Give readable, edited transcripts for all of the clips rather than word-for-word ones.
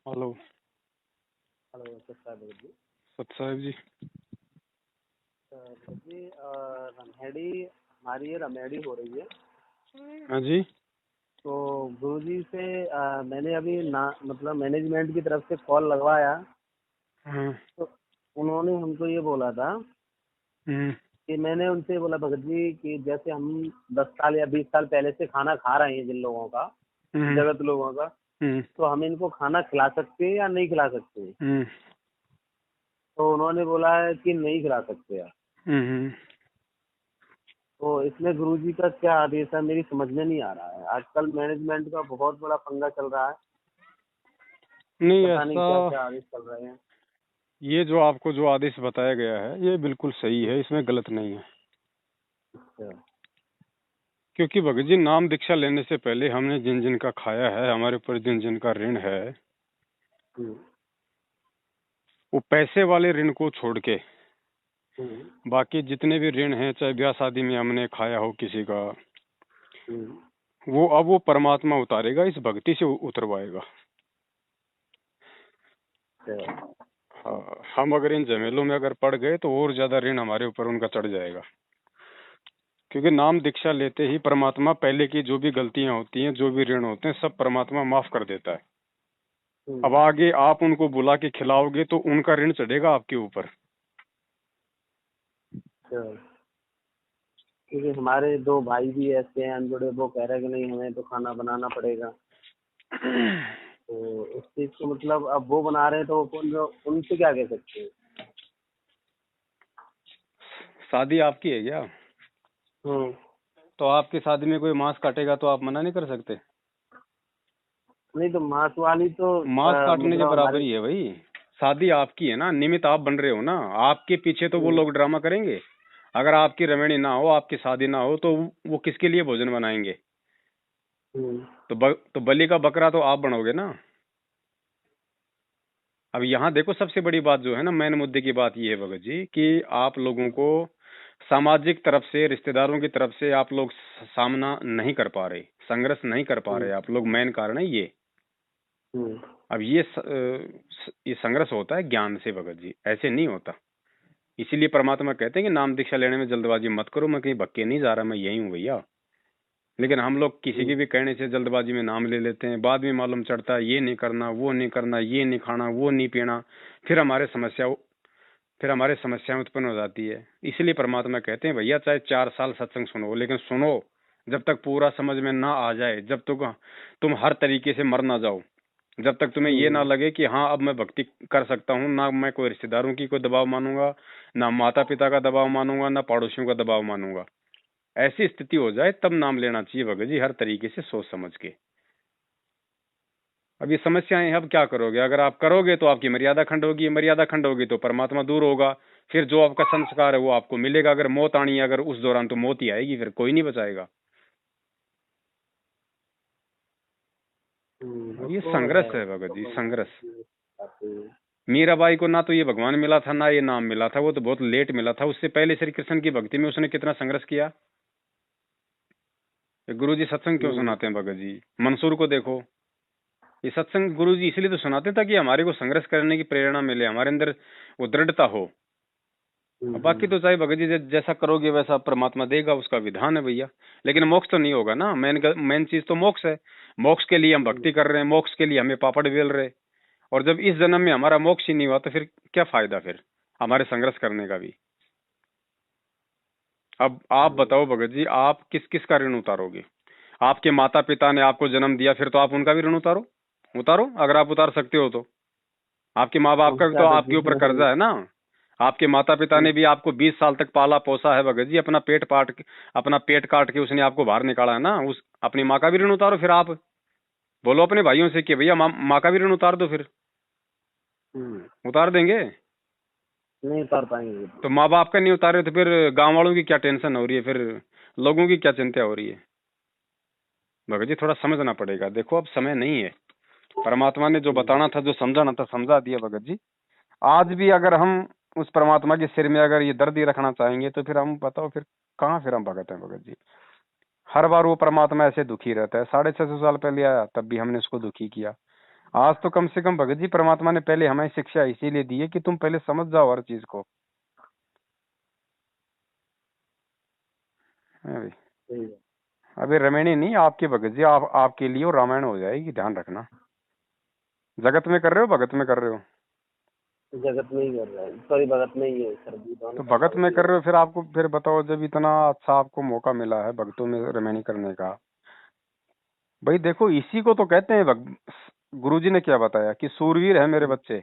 Hello. Hello sir जी। सत साहब जी। Sir जी रमहेड़ी हमारी ये रमहेड़ी हो रही है। हाँ जी। तो गुरुजी से मैंने अभी ना मतलब मैनेजमेंट की तरफ से कॉल लगवाया। हाँ। तो उन्होंने हमको ये बोला था हम्म। कि मैंने उनसे बोला भगत जी कि जैसे हम 10 साल या 20 साल पहले से खाना खा रहे हैं जिन लोगों का, हम्म। जगत लोगों का, हम्म। तो हम इनको खाना खिला सकते हैं या नहीं खिला सकते? हम्म। तो उन्होंने बोला है कि नहीं खिला सकते आप। हम्म। तो इसमें गुरुजी का क्या आदेश है, मेरी समझ में नहीं आ रहा है। आजकल मैनेजमेंट का बहुत बड़ा पंगा चल रहा है। नहीं, पता नहीं ऐसा क्या क्या आदेश चल रहे हैं। ये जो आपको जो आदेश बताया गया है ये बिल्कुल सही है, इसमें गलत नहीं है। अच्छा। क्योंकि भगत जी, नाम दीक्षा लेने से पहले हमने जिन जिन का खाया है, हमारे ऊपर जिन जिन का ऋण है, हम्म, वो पैसे वाले ऋण को छोड़ के हम्म, बाकी जितने भी ऋण हैं, चाहे ब्याह शादी में हमने खाया हो किसी का, हम्म, वो परमात्मा उतारेगा, इस भक्ति से उतरवाएगा। अच्छा। हाँ, हम अगर इन झमेलों में अगर पड़ गए तो और ज्यादा ऋण हमारे ऊपर उनका चढ़ जाएगा। क्योंकि नाम दीक्षा लेते ही परमात्मा पहले की जो भी गलतियां होती हैं, जो भी ऋण होते हैं, सब परमात्मा माफ कर देता है। अब हम्म, आगे आप उनको बुला के खिलाओगे तो उनका ऋण चढ़ेगा आपके ऊपर। अच्छा। क्योंकि हमारे 2 भाई भी ऐसे हैं अनजुड़े, वो कह रहे हैं कि नहीं हमें तो खाना बनाना पड़ेगा। तो उस चीज को मतलब अब वो बना रहे हैं तो उनसे क्या कह सकते हैं? शादी आपकी है क्या? हम्म। तो आपकी शादी में कोई मांस काटेगा तो आप मना नहीं कर सकते। नहीं तो मांस वाली तो मांस काटने के मतलब बराबर हमारे। ही है भाई। शादी आपकी है ना, निमित्त आप बन रहे हो ना। आपके पीछे तो वो हम्म, लोग ड्रामा करेंगे। अगर आपकी रमणी ना हो, आपकी शादी ना हो, तो वो किसके लिए भोजन बनाएंगे? हम्म, तो बलि का बकरा तो आप बनोगे ना। अब यहाँ देखो, सबसे बड़ी बात जो है ना, मेन मुद्दे की बात ये है भगत जी, कि आप लोगों को सामाजिक तरफ से, रिश्तेदारों की तरफ से आप लोग सामना नहीं कर पा रहे, संघर्ष नहीं कर पा हम्म, रहे आप लोग। मेन कारण है ये। हम्म, अब ये संघर्ष होता है ज्ञान से भगत जी, ऐसे नहीं होता। इसीलिए परमात्मा कहते हैं कि नाम दीक्षा लेने में जल्दबाजी मत करो। मैं कहीं भक्के नहीं जा रहा, मैं यही हूँ भैया। लेकिन हम लोग किसी हम्म, के भी कहने से जल्दबाजी में नाम ले लेते हैं, बाद में मालूम चढ़ता है ये नहीं करना, वो नहीं करना, ये नहीं खाना, वो नहीं पीना। फिर हमारे समस्याएं उत्पन्न हो जाती है। इसलिए परमात्मा कहते हैं भैया, चाहे 4 साल सत्संग सुनो, लेकिन सुनो जब तक पूरा समझ में ना आ जाए, जब तक तुम हर तरीके से मर ना जाओ, जब तक तुम्हें ये ना हम्म, लगे कि हाँ अब मैं भक्ति कर सकता हूँ। ना मैं कोई रिश्तेदारों की कोई दबाव मानूंगा, ना माता पिता का दबाव मानूंगा, ना पड़ोसियों का दबाव मानूंगा। ऐसी स्थिति हो जाए तब नाम लेना चाहिए भगत जी, हर तरीके से सोच समझ के। अब ये समस्याएं हैं, अब क्या करोगे? अगर आप करोगे तो आपकी मर्यादा खंड होगी, मर्यादा खंड होगी तो परमात्मा दूर होगा। फिर जो आपका संस्कार है वो आपको मिलेगा। अगर मौत आनी है अगर उस दौरान, तो मौत ही आएगी, फिर कोई नहीं बचाएगा। वो अब ये तो है। संघर्ष है भगत तो जी, भगवान संघर्ष। की बातें हैं। मीराबाई को ना तो ये भगवान मिला था, ना ये नाम मिला था। वो तो बहुत लेट मिला था। उससे पहले श्री कृष्ण की भक्ति में उसने कितना संघर्ष किया। गुरु जी सत्संग क्यों हम्म, सुनाते हैं भगत जी? मंसूर को देखो। ये सत्संग गुरु जी इसलिए तो सुनाते हैं ताकि हमारे को संघर्ष करने की प्रेरणा मिले, हमारे अंदर वो दृढ़ता हो। हम्म, अब बाकी तो चाहे भगत जी जैसा करोगे वैसा परमात्मा देगा, उसका विधान है भैया। लेकिन मोक्ष तो नहीं होगा ना। मेन चीज तो मोक्ष है। मोक्ष के लिए हम हम्म, भक्ति कर रहे हैं, मोक्ष के लिए हमें पापड़ बेल रहे। और जब इस जन्म में हमारा मोक्ष ही नहीं हुआ तो फिर क्या फायदा फिर हमारे संघर्ष करने का भी? अब आप बताओ भगत जी, आप किस किस का ऋण उतारोगे? आपके माता पिता ने आपको जन्म दिया, फिर तो आप उनका भी ऋण उतारो। उतारो अगर आप उतार सकते हो तो। आपके माँ बाप का भी तो उनका तो आपके ऊपर जीवन कर्जा है ना। आपके माता पिता ने भी आपको 20 साल तक पाला पोसा है भगत जी। अपना पेट काट के उसने आपको बाहर निकाला है ना। उस अपनी माँ का भी ऋण उतारो। फिर आप बोलो अपने भाइयों से कि भैया माँ का भी ऋण उतार दो। फिर उतार देंगे। नहीं उतार पाएंगे। तो माँ बाप का नहीं उतारे तो फिर गांव वालों की क्या टेंशन हो रही है? फिर लोगों की क्या चिंता हो रही है? भगत जी थोड़ा समझना पड़ेगा। देखो अब समय नहीं है। परमात्मा ने जो बताना था, जो समझाना था, समझा दिया भगत जी। आज भी अगर हम उस परमात्मा के सिर में अगर ये दर्द ही रखना चाहेंगे तो फिर हम बताओ फिर कहाँ फिर हम भगत हैं भगत जी? हर बार वो परमात्मा ऐसे दुखी रहता है। 650 साल पहले आया तब भी हमने उसको दुखी किया। आज तो कम से कम भगत जी परमात्मा ने पहले हमें शिक्षा इसीलिए दी है कि तुम पहले समझ जाओ हर चीज को। है भाई। सही है। अभी रमेणी नहीं आपके भगत जी, आपके लिए वो रामायण हो जाएगी, ध्यान रखना। जगत में कर रहे हो, भगत में कर रहे हो? जगत में ही कर रहा है, सॉरी भगत में ही है सर जी, दोनों तो भगत में कंबाइंड ही कर है। रहे हो, फिर आपको फिर बताओ, जब इतना अच्छा आपको मौका मिला है भक्तों में रमेणी करने का। भाई देखो, इसी को तो कहते हैं गुरुजी ने क्या बताया कि सूरवीर है मेरे बच्चे।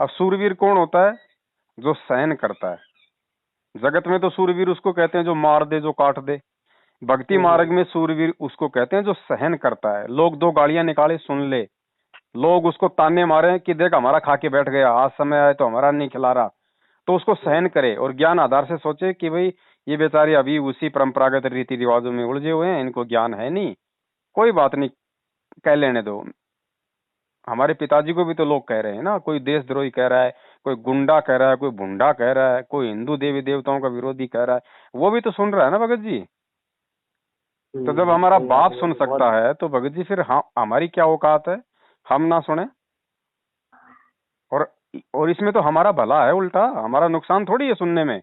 अब सूरवीर कौन होता है? जो सहन करता है। जगत में तो सूरवीर उसको कहते हैं जो मार दे, जो काट दे। भक्ति मार्ग में सूरवीर उसको कहते हैं जो सहन करता है। लोग दो गालियां निकाले सुन ले, लोग उसको ताने मारे कि देख हमारा खा के बैठ गया, आज समय आए तो हमारा नहीं खिला रहा, तो उसको सहन करे और ज्ञान आधार से सोचे कि भाई ये बेचारे अभी उसी परंपरागत रीति रिवाजों में उलझे हुए हैं, इनको ज्ञान है नहीं, कोई बात नहीं, कह लेने दो। हमारे पिताजी को भी तो लोग कह रहे हैं ना, कोई देशद्रोही कह रहा है, कोई गुंडा कह रहा है, कोई भुंडा कह रहा है, कोई हिंदू देवी देवताओं का विरोधी कह रहा है, वो भी तो सुन रहा है ना भगत जी। तो जब हमारा सही बात बाप है, सुन बहुत। सकता है तो भगत जी फिर हमारी क्या औकात है हम ना सुने। और और इसमें तो हमारा भला है, उल्टा हमारा नुकसान थोड़ी है सुनने में।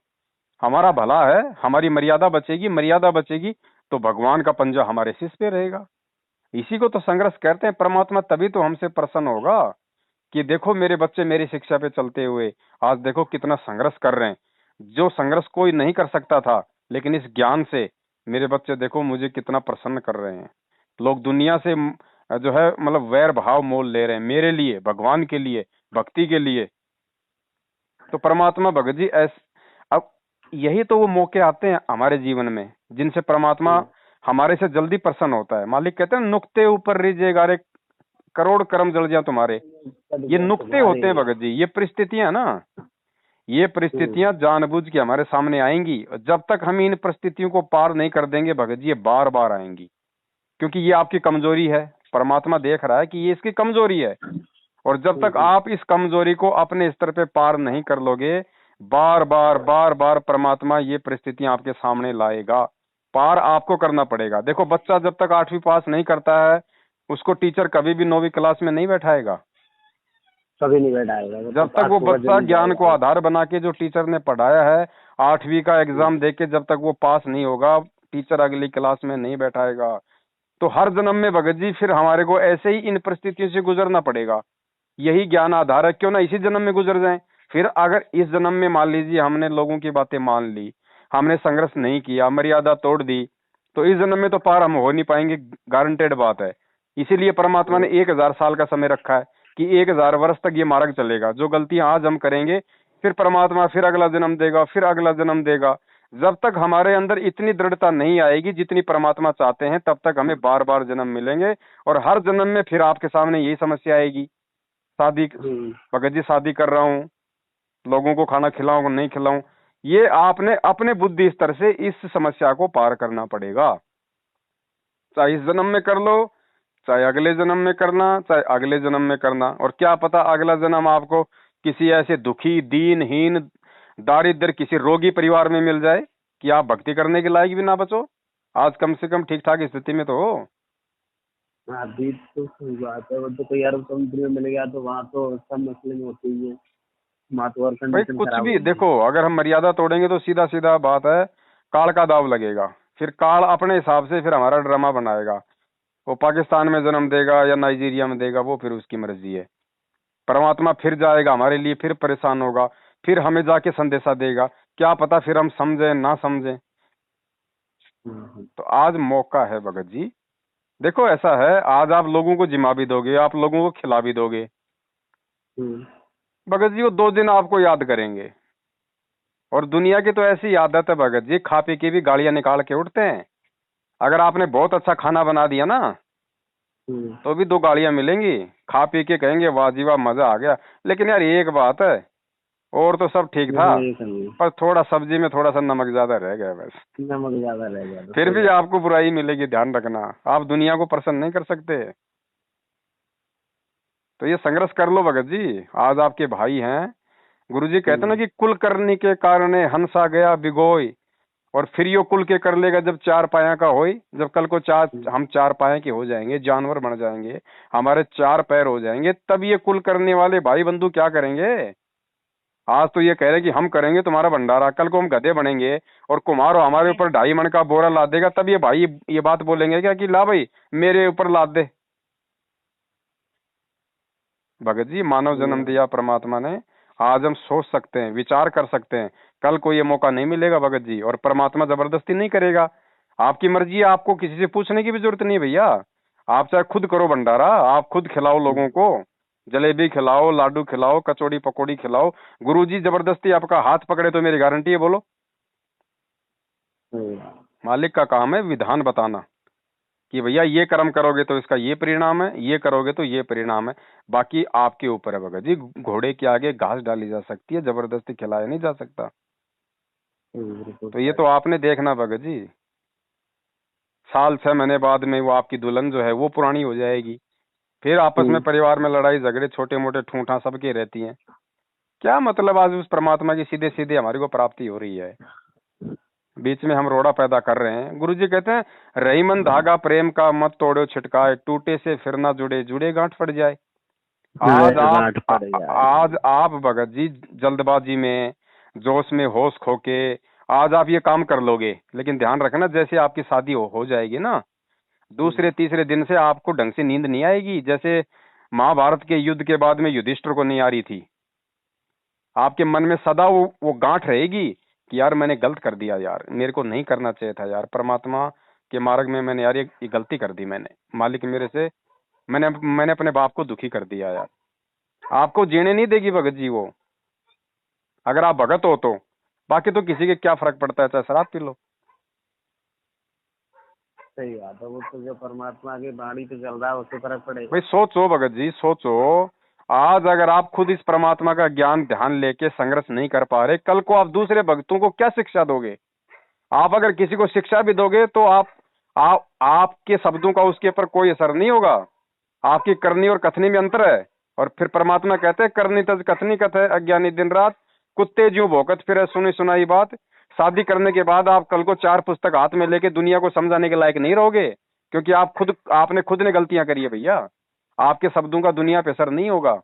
हमारा भला है, हमारी मर्यादा बचेगी, मर्यादा बचेगी तो भगवान का पंजा हमारे सिर पे रहेगा। इसी को तो संघर्ष कहते हैं। परमात्मा तभी तो हमसे प्रसन्न होगा कि देखो मेरे बच्चे मेरी शिक्षा पे चलते हुए आज देखो कितना संघर्ष कर रहे हैं, जो संघर्ष कोई नहीं कर सकता था, लेकिन इस ज्ञान से मेरे बच्चे देखो मुझे कितना प्रसन्न कर रहे हैं। लोग दुनिया से जो है मतलब वैर भाव मोल ले रहे हैं मेरे लिए, भगवान के लिए, भक्ति के लिए। तो परमात्मा भगत जी अब यही तो वो मौके आते हैं हमारे जीवन में जिनसे परमात्मा हमारे से जल्दी प्रसन्न होता है। मालिक कहते हैं नुक्ते ऊपर रीझे गारे, करोड़ कर्म जल जाए तुम्हारे। ये नुक्ते होते हैं भगत जी, ये परिस्थितियां ना, ये परिस्थितियां जानबूझ के हमारे सामने आएंगी और जब तक हम इन परिस्थितियों को पार नहीं कर देंगे भगत जी ये बार बार आएंगी, क्योंकि ये आपकी कमजोरी है। परमात्मा देख रहा है कि ये इसकी कमजोरी है, और जब तक आप इस कमजोरी को अपने स्तर पे पार नहीं कर लोगे, बार बार परमात्मा ये परिस्थितियां आपके सामने लाएगा। पार आपको करना पड़ेगा। देखो बच्चा जब तक 8वीं पास नहीं करता है उसको टीचर कभी भी 9वीं क्लास में नहीं बैठाएगा। कभी नहीं बैठाएगा, जब तक वो बच्चा ज्ञान को आधार बना के जो टीचर ने पढ़ाया है 8वीं का एग्जाम दे के जब तक वो पास नहीं होगा, टीचर अगली क्लास में नहीं बैठाएगा। तो हर जन्म में भगत जी फिर हमारे को ऐसे ही इन परिस्थितियों से गुजरना पड़ेगा। यही ज्ञान आधार है, क्यों ना इसी जन्म में गुजर जाए। फिर अगर इस जन्म में मान लीजिए हमने लोगों की बातें मान ली, हमने संघर्ष नहीं किया, मर्यादा तोड़ दी, तो इस जन्म में तो पार हम हो नहीं पाएंगे, गारंटेड बात है। इसीलिए परमात्मा ने 1000 साल का समय रखा है कि 1000 वर्ष तक ये मार्ग चलेगा। जो गलतियां आज हम करेंगे फिर परमात्मा फिर अगला जन्म देगा, फिर अगला जन्म देगा। जब तक हमारे अंदर इतनी दृढ़ता नहीं आएगी जितनी परमात्मा चाहते हैं तब तक हमें बार बार जन्म मिलेंगे, और हर जन्म में फिर आपके सामने यही समस्या आएगी। शादी, भगत जी शादी कर रहा हूँ, लोगों को खाना खिलाऊं नहीं खिलाऊं, ये आपने अपने बुद्धि स्तर से इस समस्या को पार करना पड़ेगा। चाहे इस जन्म में कर लो, चाहे अगले जन्म में करना, चाहे अगले जन्म में करना। और क्या पता अगला जन्म आपको किसी ऐसे दुखी, दीनहीन, दारिद्र, किसी रोगी परिवार में मिल जाए कि आप भक्ति करने के लायक भी ना बचो। आज कम से कम ठीक ठाक स्थिति में तो हो। अभी तो सही बात है, वो तो कोई अरब समुद्र में मिल गया तो वहाँ तो सब मसले में होते ही है, वहाँ तो और भाई कंडीशन कुछ खराब भी होगी। देखो, अगर हम मर्यादा तोड़ेंगे तो सीधा सीधा बात है काल का दाव लगेगा। फिर काल अपने हिसाब से फिर हमारा ड्रामा बनाएगा। वो पाकिस्तान में जन्म देगा या नाइजीरिया में देगा, वो फिर उसकी मर्जी है। परमात्मा फिर जाएगा हमारे लिए, फिर परेशान होगा, फिर हमें जाके संदेशा देगा। क्या पता फिर हम समझे ना समझे। तो आज मौका है भगत जी। देखो ऐसा है, आज आप लोगों को जिमा भी दोगे, आप लोगों को खिला भी दोगे, भगत जी वो 2 दिन आपको याद करेंगे। और दुनिया की तो ऐसी आदत है भगत जी, खा पी के भी गालियां निकाल के उठते हैं। अगर आपने बहुत अच्छा खाना बना दिया ना तो भी 2 गालियां मिलेंगी। खा पी के कहेंगे वाह जी वाह मजा आ गया, लेकिन यार एक बात है, और तो सब ठीक था पर थोड़ा सब्जी में थोड़ा सा नमक ज्यादा रह गया बस। नमक ज्यादा रह गया तो फिर भी आपको बुराई मिलेगी, ध्यान रखना। आप दुनिया को प्रसन्न नहीं कर सकते। तो ये संघर्ष कर लो भगत जी, आज आपके भाई हैं। गुरुजी कहते ना कि कुल करने के कारण हंसा गया बिगोय, और फिर यो कुल के कर लेगा जब चार पाया का होई, जब कल को हम चार पाया के हो जाएंगे, जानवर बन जाएंगे, हमारे चार पैर हो जाएंगे, तब ये कुल करने वाले भाई बंधु क्या करेंगे? आज तो ये कह रहे कि हम करेंगे तुम्हारा भंडारा, कल को हम गधे बनेंगे और कुम्हार हमारे ऊपर 2.5 मन का बोरा लाद देगा, तब ये भाई ये बात बोलेंगे क्या कि ला भाई मेरे ऊपर लाद दे। भगत जी, मानव जन्म दिया परमात्मा ने, आज हम सोच सकते हैं, विचार कर सकते हैं, कल को ये मौका नहीं मिलेगा भगत जी, और परमात्मा जबरदस्ती नहीं करेगा। आपकी मर्जी है, आपको किसी से पूछने की भी जरूरत नहीं भैया। आप चाहे खुद करो भंडारा, आप खुद खिलाओ लोगों को, जलेबी खिलाओ, लाडू खिलाओ, कचौड़ी पकौड़ी खिलाओ। गुरुजी जबरदस्ती आपका हाथ पकड़े तो मेरी गारंटी है, बोलो। मालिक का काम है विधान बताना कि भैया ये कर्म करोगे तो इसका ये परिणाम है, ये करोगे तो ये परिणाम है। बाकी आपके ऊपर है भगत जी। घोड़े के आगे घास डाली जा सकती है, जबरदस्ती खिलाया नहीं जा सकता। तो ये तो आपने देखना भगत जी, साल 6 महीने बाद में वो आपकी दुल्हन जो है वो पुरानी हो जाएगी, फिर आपस में परिवार में लड़ाई झगड़े छोटे मोटे ठूठा सबके रहती हैं। क्या मतलब आज उस परमात्मा की सीधे सीधे हमारी को प्राप्ति हो रही है, बीच में हम रोड़ा पैदा कर रहे हैं। गुरुजी कहते हैं रहीमन धागा प्रेम का मत तोड़ो छिटकाए, टूटे से फिर ना जुड़े, जुड़े गांठ पड़ जाए। आज आप भगत जी जल्दबाजी में, जोश में होश खो के आज आप ये काम कर लोगे, लेकिन ध्यान रखना जैसे आपकी शादी हो जाएगी ना, दूसरे तीसरे दिन से आपको ढंग से नींद नहीं आएगी। जैसे महाभारत के युद्ध के बाद में युधिष्ठिर को नहीं आ रही थी, आपके मन में सदा वो गांठ रहेगी कि यार मैंने गलत कर दिया, यार मेरे को नहीं करना चाहिए था, यार परमात्मा के मार्ग में मैंने यार ये गलती कर दी, मैंने मालिक मेरे से मैंने अपने बाप को दुखी कर दिया यार। आपको जीने नहीं देगी भगत जी वो, अगर आप भगत हो तो। बाकी तो किसी के क्या फर्क पड़ता है, चाहे शराब पी लो। सही बात है, वो तो जो परमात्मा की बाणी पे चल रहा है उससे फर्क पड़ेगा। भाई सोचो भगत जी, सोचो, आज अगर आप खुद इस परमात्मा का ज्ञान ध्यान लेके संघर्ष नहीं कर पा रहे, कल को आप दूसरे भक्तों को क्या शिक्षा दोगे? आप अगर किसी को शिक्षा भी दोगे तो आपके शब्दों का उसके ऊपर कोई असर नहीं होगा। आपकी करनी और कथनी में अंतर है। और फिर परमात्मा कहते हैं करनी तज कथनी कथ है, अज्ञानी दिन रात, कुत्ते ज्यों भौंकत फिरे सुनी सुनाई बात। शादी करने के बाद आप कल को 4 पुस्तक हाथ में लेके दुनिया को समझाने के लायक नहीं रहोगे, क्योंकि आपने खुद ने गलतियां करी है भैया। आपके शब्दों का दुनिया पे असर नहीं होगा।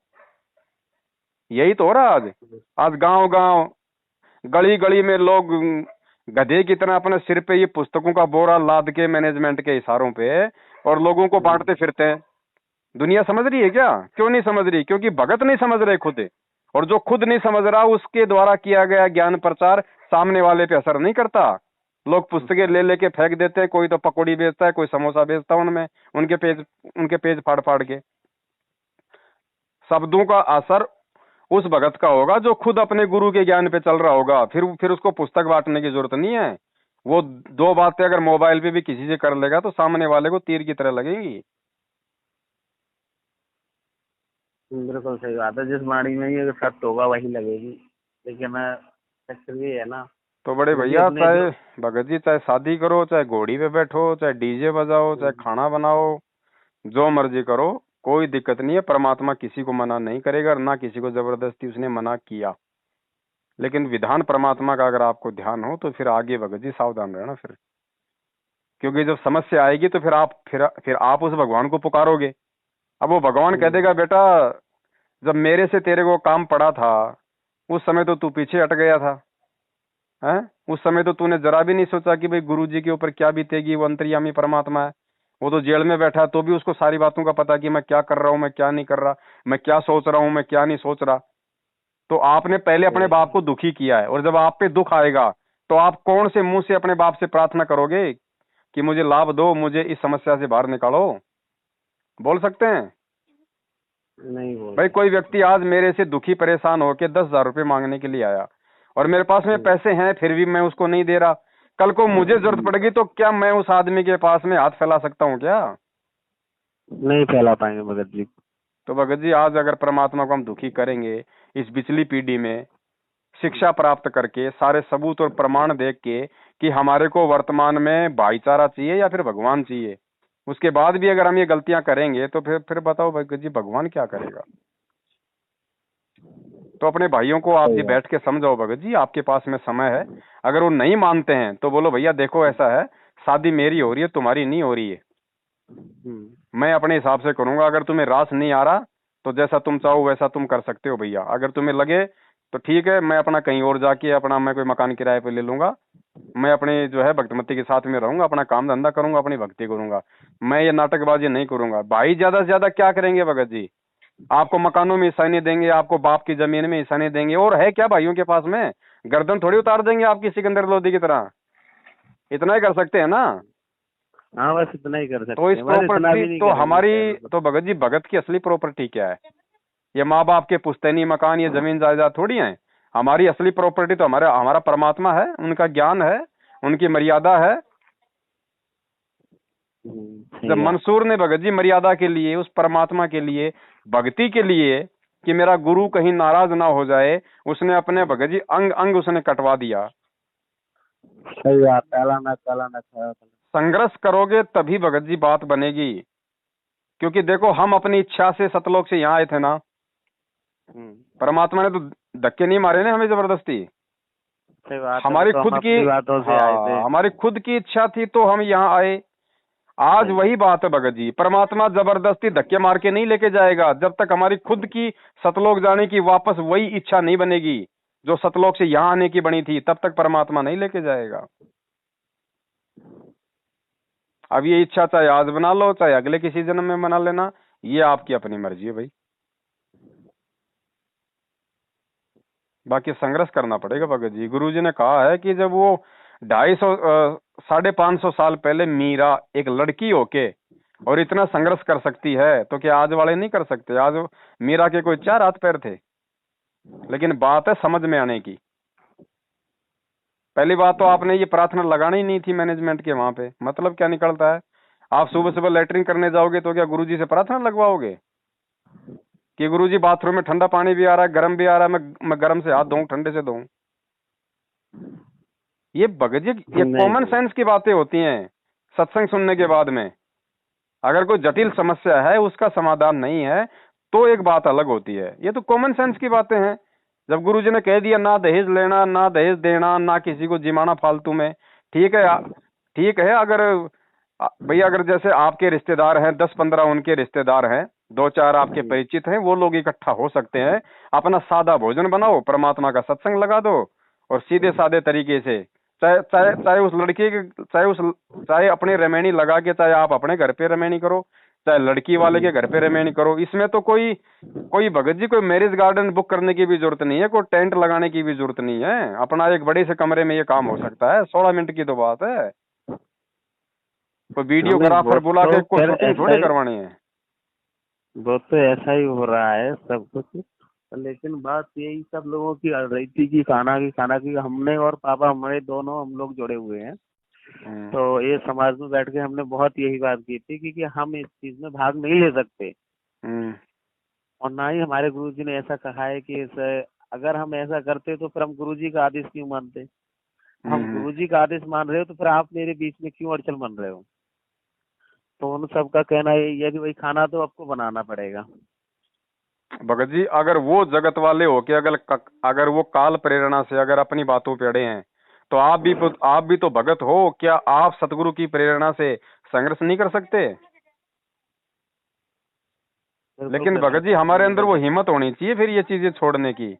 यही तो हो रहा आज गांव गांव गली गली में लोग गधे की तरह अपने सिर पे ये पुस्तकों का बोरा लाद के मैनेजमेंट के इशारों पे और लोगों को बांटते फिरते हैं। दुनिया समझ रही है क्या? क्यों नहीं समझ रही? क्योंकि भगत नहीं समझ रहे खुद, और जो खुद नहीं समझ रहा उसके द्वारा किया गया ज्ञान प्रचार सामने वाले पे असर नहीं करता। लोग पुस्तकें ले लेके फेंक देते हैं, कोई तो पकौड़ी बेचता है, कोई समोसा बेचता है उनमें, उनके पेज फाड़ फाड़ के। शब्दों का असर उस भगत का होगा जो खुद अपने गुरु के ज्ञान पे चल रहा होगा। फिर उसको पुस्तक बांटने की जरूरत नहीं है। वो 2 बातें अगर मोबाइल पे भी किसी से कर लेगा तो सामने वाले को तीर की तरह लगेगी। बिल्कुल सही बात है, जिस वाणी में ये सत्य होगा वही लगेगी। लेकिन चक्कर ये है ना, तो बड़े भैया, चाहे भगत जी चाहे शादी करो, चाहे घोड़ी पे बैठो, चाहे डीजे बजाओ, चाहे खाना बनाओ, जो मर्जी करो, कोई दिक्कत नहीं है। परमात्मा किसी को मना नहीं करेगा, ना किसी को जबरदस्ती उसने मना किया। लेकिन विधान परमात्मा का अगर आपको ध्यान हो तो फिर आगे भगत जी सावधान रहना फिर, क्योंकि जब समस्या आएगी तो फिर आप उस भगवान को पुकारोगे। अब वो भगवान कह देगा बेटा जब मेरे से तेरे को काम पड़ा था उस समय तो तू पीछे हट गया था, हैं? उस समय तो तूने जरा भी नहीं सोचा कि भाई गुरुजी के ऊपर क्या बीतेगी, वो अंतर्यामी परमात्मा है। वो तो जेल में बैठा है तो भी उसको सारी बातों का पता कि मैं क्या कर रहा हूँ, मैं क्या नहीं कर रहा, मैं क्या सोच रहा हूँ, मैं क्या नहीं सोच रहा। तो आपने पहले अपने बाप को दुखी किया है, और जब आप पे दुख आएगा तो आप कौन से मुंह से अपने बाप से प्रार्थना करोगे कि मुझे लाभ दो, मुझे इस समस्या से बाहर निकालो? बोल सकते हैं? नहीं बोल भाई कोई व्यक्ति आज मेरे से दुखी परेशान होकर 10,000 रुपये मांगने के लिए आया और मेरे पास में पैसे हैं फिर भी मैं उसको नहीं दे रहा, कल को मुझे जरूरत पड़ेगी तो क्या मैं उस आदमी के पास में हाथ फैला सकता हूँ क्या? नहीं फैला पाएंगे भगत जी। तो भगत जी आज अगर परमात्मा को हम दुखी करेंगे इस पिछली पीढ़ी में, शिक्षा प्राप्त करके सारे सबूत और प्रमाण देख के कि हमारे को वर्तमान में भाईचारा चाहिए या फिर भगवान चाहिए, उसके बाद भी अगर हम ये गलतियां करेंगे तो फिर बताओ भगत जी भगवान क्या करेगा? तो अपने भाइयों को आप सही जी बात। बैठ के समझाओ भगत जी, आपके पास में समय है। अगर वो नहीं मानते हैं तो बोलो भैया देखो ऐसा है, शादी मेरी हो रही है, तुम्हारी नहीं हो रही है, मैं अपने हिसाब से करूंगा। अगर तुम्हें रास नहीं आ रहा तो जैसा तुम चाहो वैसा तुम कर सकते हो भैया। अगर तुम्हें लगे तो ठीक है, मैं अपना कहीं और जाके अपना मैं कोई मकान किराए पे ले लूंगा, मैं अपने जो है भक्तमती के साथ में रहूंगा, अपना काम धंधा करूंगा, अपनी भक्ति करूंगा, मैं ये नाटकबाजी नहीं करूंगा। भाई ज्यादा से ज्यादा क्या करेंगे भगत जी, आपको मकानों में हिस्सा नहीं देंगे, आपको बाप की जमीन में हिस्सा नहीं देंगे, और है क्या भाइयों के पास में, गर्दन थोड़ी उतार देंगे आपकी सिकंदर लोधी की तरह। इतना ही कर सकते हैं ना। हाँ बस इतना ही कर तो सकते इस हैं, बस इतना प्रॉपर्टी भी नहीं तो करेंगे हमारी, शायद। तो भगत जी भगत की असली प्रॉपर्टी क्या है, ये माँ बाप के पुश्तैनी मकान, ये जमीन जायदाद थोड़ी है। हमारी असली प्रॉपर्टी तो हमारा हमारा परमात्मा है, उनका ज्ञान है, उनकी मर्यादा है। जब सही बात। मंसूर ने भगत जी मर्यादा के लिए, उस परमात्मा के लिए, भक्ति के लिए कि मेरा गुरु कहीं नाराज ना हो जाए, उसने अपने भगत जी अंग अंग उसने कटवा दिया। सही बात, काला ना काला ना खाया। संघर्ष करोगे तभी भगत जी बात बनेगी। क्योंकि देखो हम अपनी इच्छा से सतलोक से यहाँ आए थे ना, परमात्मा ने तो धक्के नहीं मारे ना हमें जबरदस्ती। सही बात है, वो हमारी तो हम खुद की, अपनी बातों से आए थे। हाँ हमारी खुद की इच्छा थी तो हम यहाँ आए। आज वही बात है भगत जी, परमात्मा जबरदस्ती धक्के मार के नहीं लेके जाएगा। जब तक हमारी खुद की सतलोक जाने की वापस वही इच्छा नहीं बनेगी जो सतलोक से यहाँ आने की बनी थी, तब तक परमात्मा नहीं लेके जाएगा। अब ये इच्छा चाहे आज बना लो चाहे अगले किसी जन्म में बना लेना, ये आपकी अपनी मर्जी है भाई। बाकी संघर्ष करना पड़ेगा भगत जी। गुरुजी ने कहा है कि जब वो 250 550 साल पहले मीरा एक लड़की होके और इतना संघर्ष कर सकती है तो क्या आज वाले नहीं कर सकते। आज मीरा के कोई 4 हाथ पैर थे, लेकिन बात है समझ में आने की। पहली बात तो आपने ये प्रार्थना लगानी ही नहीं थी मैनेजमेंट के वहां पे। मतलब क्या निकलता है, आप सुबह सुबह लेटरिन करने जाओगे तो क्या गुरुजी से प्रार्थना लगवाओगे कि गुरुजी बाथरूम में ठंडा पानी भी आ रहा है, गर्म भी आ रहा है, मैं गर्म से हाथ धोऊं ठंडे से धोऊं। ये भगत जी ये कॉमन सेंस की बातें होती हैं। सत्संग सुनने के बाद में अगर कोई जटिल समस्या है उसका समाधान नहीं है तो एक बात अलग होती है। ये तो कॉमन सेंस की बातें हैं। जब गुरुजी ने कह दिया ना दहेज लेना ना दहेज देना ना किसी को जिमाना फालतू में, ठीक है ठीक है। अगर भैया अगर जैसे आपके रिश्तेदार हैं 10-15 उनके रिश्तेदार हैं, 2-4 आपके परिचित हैं, वो लोग इकट्ठा हो सकते हैं, अपना सादा भोजन बनाओ, परमात्मा का सत्संग लगा दो और सीधे सादे तरीके से चाहे चाहे चाहे उस लड़की के चाहे अपने रेमेनी लगा के, चाहे आप अपने घर पे रेमेनी करो, चाहे लड़की वाले के घर पे रेमेनी करो। इसमें तो कोई कोई भगत जी कोई मैरिज गार्डन बुक करने की भी जरूरत नहीं है, कोई टेंट लगाने की भी जरूरत नहीं है। अपना एक बड़े से कमरे में ये काम हो सकता है। 16 मिनट की तो बात है। कोई वीडियोग्राफर बुला के कोई शूटिंग थोड़ी करवानी है। वो तो ऐसा ही हो रहा है सब कुछ। लेकिन बात यही सब लोगों की अड़ रही थी कि खाना की हमने और पापा हमारे दोनों हम लोग जुड़े हुए हैं। तो ये समाज में बैठ के हमने बहुत यही बात की थी कि हम इस चीज में भाग नहीं ले सकते और ना ही हमारे गुरुजी ने ऐसा कहा है कि अगर हम ऐसा करते तो फिर हम गुरुजी का आदेश क्यों मानते। हम गुरुजी का आदेश मान रहे हो तो फिर आप मेरे बीच में क्यों अड़चन बन रहे हो। तो उन सबका कहना यही है कि भाई खाना तो आपको बनाना पड़ेगा। भगत जी अगर वो जगत वाले हो के अगर वो काल प्रेरणा से अगर अपनी बातों पे अड़े हैं तो आप भी तो भगत हो। क्या आप सतगुरु की प्रेरणा से संघर्ष नहीं कर सकते। लेकिन भगत जी हमारे अंदर वो हिम्मत होनी चाहिए फिर ये चीजें छोड़ने की,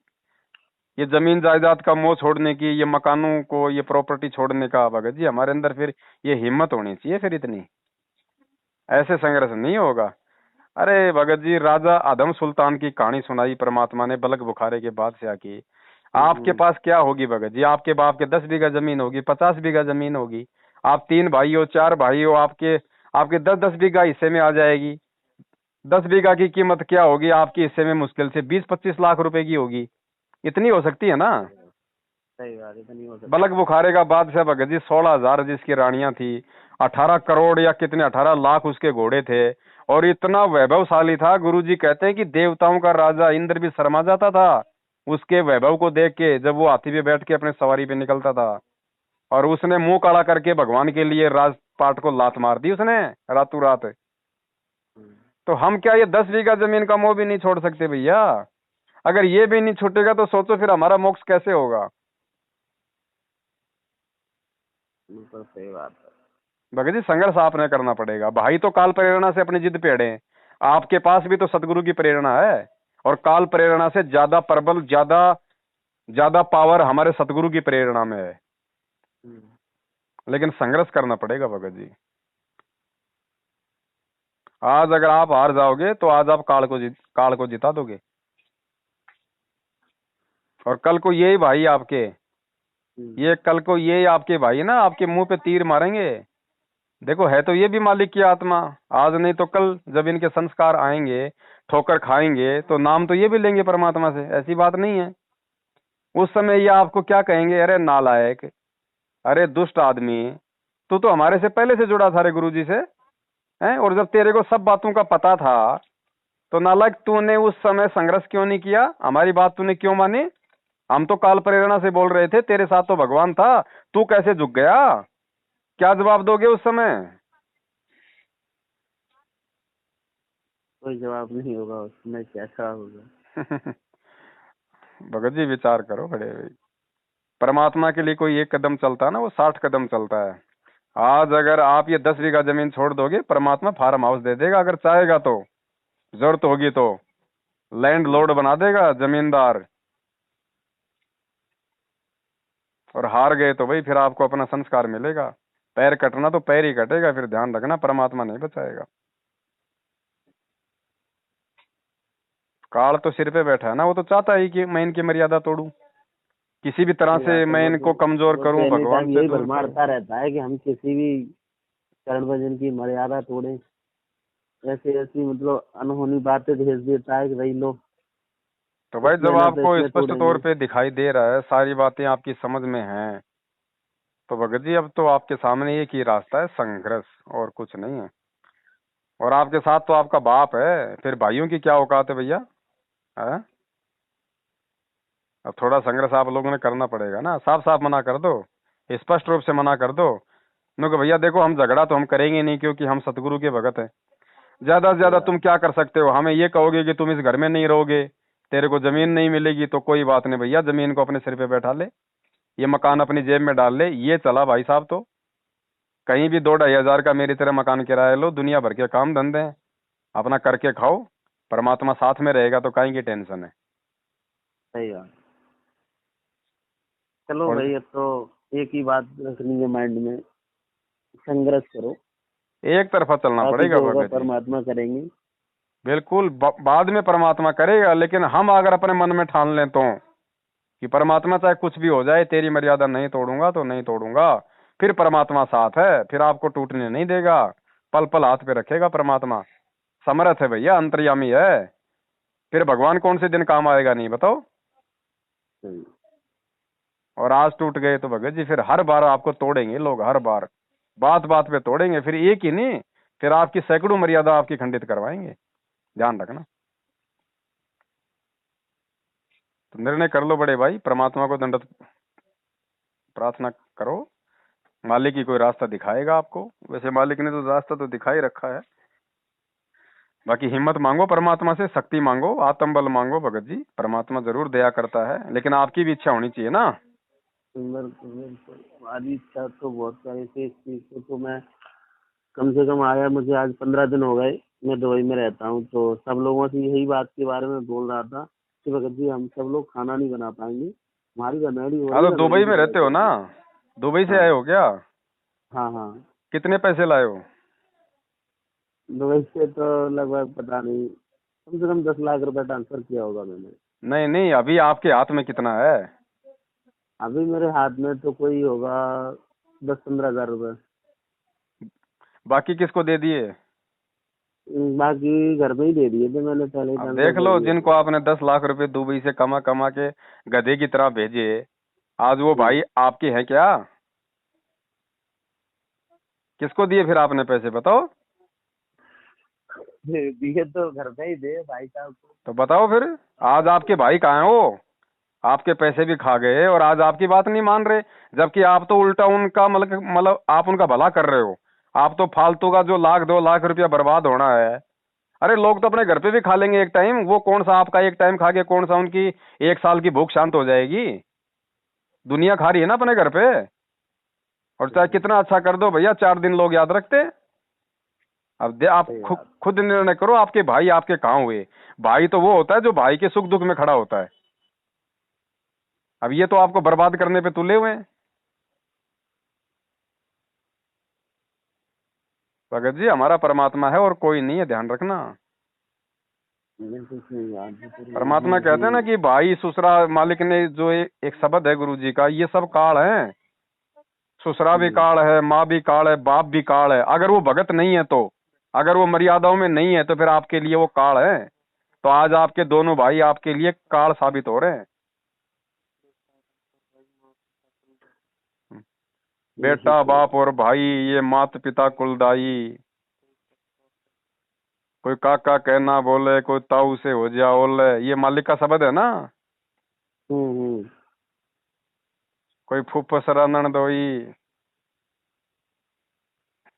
ये जमीन जायदाद का मोह छोड़ने की, ये मकानों को ये प्रॉपर्टी छोड़ने का। भगत जी हमारे अंदर फिर ये हिम्मत होनी चाहिए। फिर इतनी ऐसे संघर्ष नहीं होगा। अरे भगत जी राजा आदम सुल्तान की कहानी सुनाई परमात्मा ने बलक बुखारे के बादशाह की। आपके पास क्या होगी भगत जी, आपके बाप के 10 बीघा जमीन होगी, 50 बीघा जमीन होगी, आप 3 भाई हो 4 भाई हो, आपके आपके 10-10 बीघा हिस्से में आ जाएगी। 10 बीघा की कीमत क्या होगी आपके हिस्से में, मुश्किल से 20-25 लाख रुपए की होगी। इतनी हो सकती है ना। सही बात, इतनी हो सकती। बलक बुखारे का बादशाह भगत जी 16,000 जिसकी रानियां थी, 18 करोड़ या कितने 18 लाख उसके घोड़े थे और इतना वैभवशाली था। गुरुजी कहते हैं कि देवताओं का राजा इंद्र भी शर्मा जाता था उसके वैभव को देख के, जब वो हाथी पे बैठ के अपने सवारी पे निकलता था। और उसने मुंह काला करके भगवान के लिए राजपाट को लात मार दी उसने रातों रात। तो हम क्या ये 10 बीघा जमीन का मोह भी नहीं छोड़ सकते भैया। अगर ये भी नहीं छूटेगा तो सोचो फिर हमारा मोक्ष कैसे होगा। बिल्कुल सही बात है। भगत जी संघर्ष आपने करना पड़ेगा। भाई तो काल प्रेरणा से अपनी जिद पे अड़े हैं, आपके पास भी तो सदगुरु की प्रेरणा है, और काल प्रेरणा से ज्यादा प्रबल, ज्यादा ज्यादा पावर हमारे सतगुरु की प्रेरणा में है। लेकिन संघर्ष करना पड़ेगा भगत जी। आज अगर आप हार जाओगे तो आज आप काल को जिता दोगे, और कल को यही भाई आपके, ये कल को ये आपके भाई ना आपके मुंह पे तीर मारेंगे। देखो है तो ये भी मालिक की आत्मा, आज नहीं तो कल जब इनके संस्कार आएंगे, ठोकर खाएंगे, तो नाम तो ये भी लेंगे परमात्मा से, ऐसी बात नहीं है। उस समय ये आपको क्या कहेंगे, अरे नालायक, अरे दुष्ट आदमी, तू तो हमारे से पहले से जुड़ा था रे गुरुजी से, हैं? और जब तेरे को सब बातों का पता था तो नालायक तूने उस समय संघर्ष क्यों नहीं किया, हमारी बात तूने क्यों मानी? हम तो काल प्रेरणा से बोल रहे थे, तेरे साथ तो भगवान था, तू कैसे झुक गया? क्या जवाब दोगे उस समय? कोई जवाब नहीं होगा उसमें, कैसा होगा। भगत जी विचार करो बड़े भाई, परमात्मा के लिए कोई एक कदम चलता है ना, वो 60 कदम चलता है। आज अगर आप ये 10 बीघा जमीन छोड़ दोगे, परमात्मा फार्म हाउस दे देगा, अगर चाहेगा तो, जरूरत होगी तो लैंड लॉर्ड बना देगा, जमींदार। और हार गए तो भाई फिर आपको अपना संस्कार मिलेगा, पैर कटना तो पैर ही कटेगा, फिर ध्यान रखना परमात्मा नहीं बचाएगा। काल तो सिर पे बैठा है ना, वो तो चाहता है कि मैं इनकी मर्यादा तोड़ूं, किसी भी तरह से मैं इनको कमजोर करूं, भगवान से दूर मारता रहता है कि हम किसी भी चरण भजन की मर्यादा तोड़े, ऐसी ऐसी मतलब अनहोनी बातें भेज देता है कि भाई लो। तो भाई जब आपको स्पष्ट तौर पे दिखाई दे रहा है, सारी बातें आपकी समझ में हैं, तो भगत जी अब तो आपके सामने एक ही रास्ता है, संघर्ष, और कुछ नहीं है। और आपके साथ तो आपका बाप है, फिर भाइयों की क्या औकात है भैया, है? अब थोड़ा संघर्ष आप लोगों ने करना पड़ेगा ना, साफ साफ मना कर दो, स्पष्ट रूप से मना कर दो, क्योंकि भैया देखो हम झगड़ा तो हम करेंगे नहीं, क्योंकि हम सतगुरु के भगत हैं। ज्यादा से ज्यादा तुम क्या कर सकते हो, हमें ये कहोगे कि तुम इस घर में नहीं रहोगे, तेरे को जमीन नहीं मिलेगी, तो कोई बात नहीं भैया, जमीन को अपने सिर पे बैठा ले, ये मकान अपनी जेब में डाल ले, ये चला भाई साहब। तो कहीं भी 2-2.5 हजार का मेरी तरह मकान किराया लो, दुनिया भर के काम धंधे हैं, अपना करके खाओ, परमात्मा साथ में रहेगा तो काहे की टेंशन है। सही बात। चलो भाई, अब तो एक ही बात रखनी है माइंड में, संघर्ष करो, एक तरफा चलना पड़ेगा भगत जी। परमात्मा करेंगे बिल्कुल, बाद में परमात्मा करेगा, लेकिन हम अगर अपने मन में ठान लें तो कि परमात्मा चाहे कुछ भी हो जाए, तेरी मर्यादा नहीं तोड़ूंगा तो नहीं तोड़ूंगा, फिर परमात्मा साथ है, फिर आपको टूटने नहीं देगा, पल पल हाथ पे रखेगा परमात्मा, समर्थ है भैया, अंतर्यामी है, फिर भगवान कौन से दिन काम आएगा नहीं, बताओ। और आज टूट गए तो भगत जी फिर हर बार आपको तोड़ेंगे लोग, हर बार बात बात पे तोड़ेंगे, फिर एक ही नहीं, फिर आपकी सैकड़ों मर्यादा आपकी खंडित करवाएंगे, ध्यान रखना। तो निर्णय कर लो बड़े भाई, परमात्मा को दंडवत प्रार्थना करो, मालिक ही कोई रास्ता दिखाएगा आपको। वैसे मालिक ने तो रास्ता तो दिखा ही रखा है, बाकी हिम्मत मांगो परमात्मा से, शक्ति मांगो, आत्म बल मांगो भगत जी, परमात्मा जरूर दया करता है, लेकिन आपकी भी इच्छा होनी चाहिए ना। हमारी इच्छा तो बहुत सारी थी, इस चीज को तो मैं कम से कम आया, मुझे आज 15 दिन हो गए, मैं दुबई में रहता हूँ, तो सब लोगों से यही बात के बारे में बोल रहा था कि भगत जी हम सब लोग खाना नहीं बना पाएंगे, हमारी रमेडी हो रही है। तो दुबई में रहते हो ना, दुबई से आए हो क्या? हाँ हाँ। कितने पैसे लाए हो? दुबई से तो लगभग पता नहीं, कम से कम 10 लाख रुपए ट्रांसफर किया होगा मैंने। नहीं नहीं, अभी आपके हाथ में कितना है? अभी मेरे हाथ में तो कोई होगा 10-15 हजार रुपए। बाकी किसको दे दिए? बाकी घर में ही दे दिए थे मैंने पहले। देख लो, जिनको आपने 10 लाख रुपए दुबई से कमा कमा के गधे की तरह भेजे, आज वो भाई आपके हैं क्या? किसको दिए फिर आपने पैसे, बताओ? दिए तो घर में ही दे भाई साहब को। तो बताओ फिर, आज आपके भाई कहाँ हैं वो? आपके पैसे भी खा गए और आज आपकी बात नहीं मान रहे, जबकि आप तो उल्टा उनका मतलब आप उनका भला कर रहे हो। आप तो फालतू का जो 1-2 लाख रुपया बर्बाद होना है, अरे लोग तो अपने घर पे भी खा लेंगे एक टाइम, वो कौन सा आपका एक टाइम खा के कौन सा उनकी 1 साल की भूख शांत हो जाएगी। दुनिया खा रही है ना अपने घर पे। और चाहे कितना अच्छा कर दो भैया, 4 दिन लोग याद रखते हैं। अब आप सही खुद बात। खुद निर्णय करो, आपके भाई आपके कहाँ हुए। भाई तो वो होता है जो भाई के सुख दुख में खड़ा होता है। अब ये तो आपको बर्बाद करने पे तुले हुए हैं। भगत जी हमारा परमात्मा है और कोई नहीं है, ध्यान रखना। बिल्कुल सही बात है। परमात्मा कहते हैं ना कि भाई ससुरा मालिक ने जो एक शब्द है गुरु जी का, ये सब काल है। ससुरा भी काल है, माँ भी काल है, बाप भी काल है। अगर वो भगत नहीं है तो, अगर वो मर्यादाओं में नहीं है तो फिर आपके लिए वो काल है। तो आज आपके दोनों भाई आपके लिए काल साबित हो रहे हैं। बेटा बाप और भाई, ये मात पिता कुलदाई। कोई काका कहना बोले, कोई ताऊ से हो जा ओले, ये मालिक का शब्द है ना। हम्म। कोई फूफस ननदोई।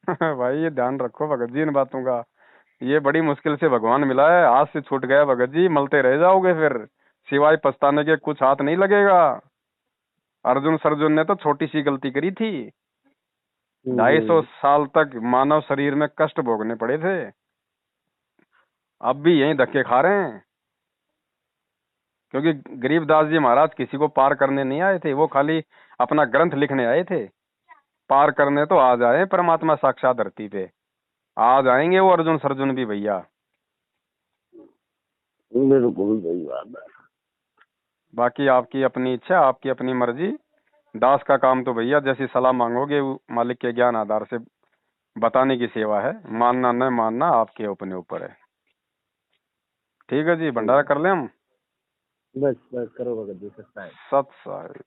भाई ये ध्यान रखो भगत जी इन बातों का। ये बड़ी मुश्किल से भगवान मिला है, हाथ से छूट गया भगत जी, मलते रह जाओगे फिर। सिवाय पछताने के कुछ हाथ नहीं लगेगा। अर्जुन सर्जुन ने तो छोटी सी गलती करी थी, 250 साल तक मानव शरीर में कष्ट भोगने पड़े थे। अब भी यही धक्के खा रहे हैं। क्योंकि गरीबदास जी महाराज किसी को पार करने नहीं आए थे, वो खाली अपना ग्रंथ लिखने आए थे। पार करने तो आ जाए परमात्मा साक्षात धरती पे, आ जाएंगे वो अर्जुन सर्जुन भी भैया। बिल्कुल सही बात है। बाकी आपकी अपनी इच्छा, आपकी अपनी मर्जी। दास का काम तो भैया जैसी सलाह मांगोगे वो मालिक के ज्ञान आधार से बताने की सेवा है। मानना न मानना आपके अपने ऊपर है। ठीक है जी, भंडारा कर ले हम। बस बस करो भगत जी, सच्चा है। सत साहिब।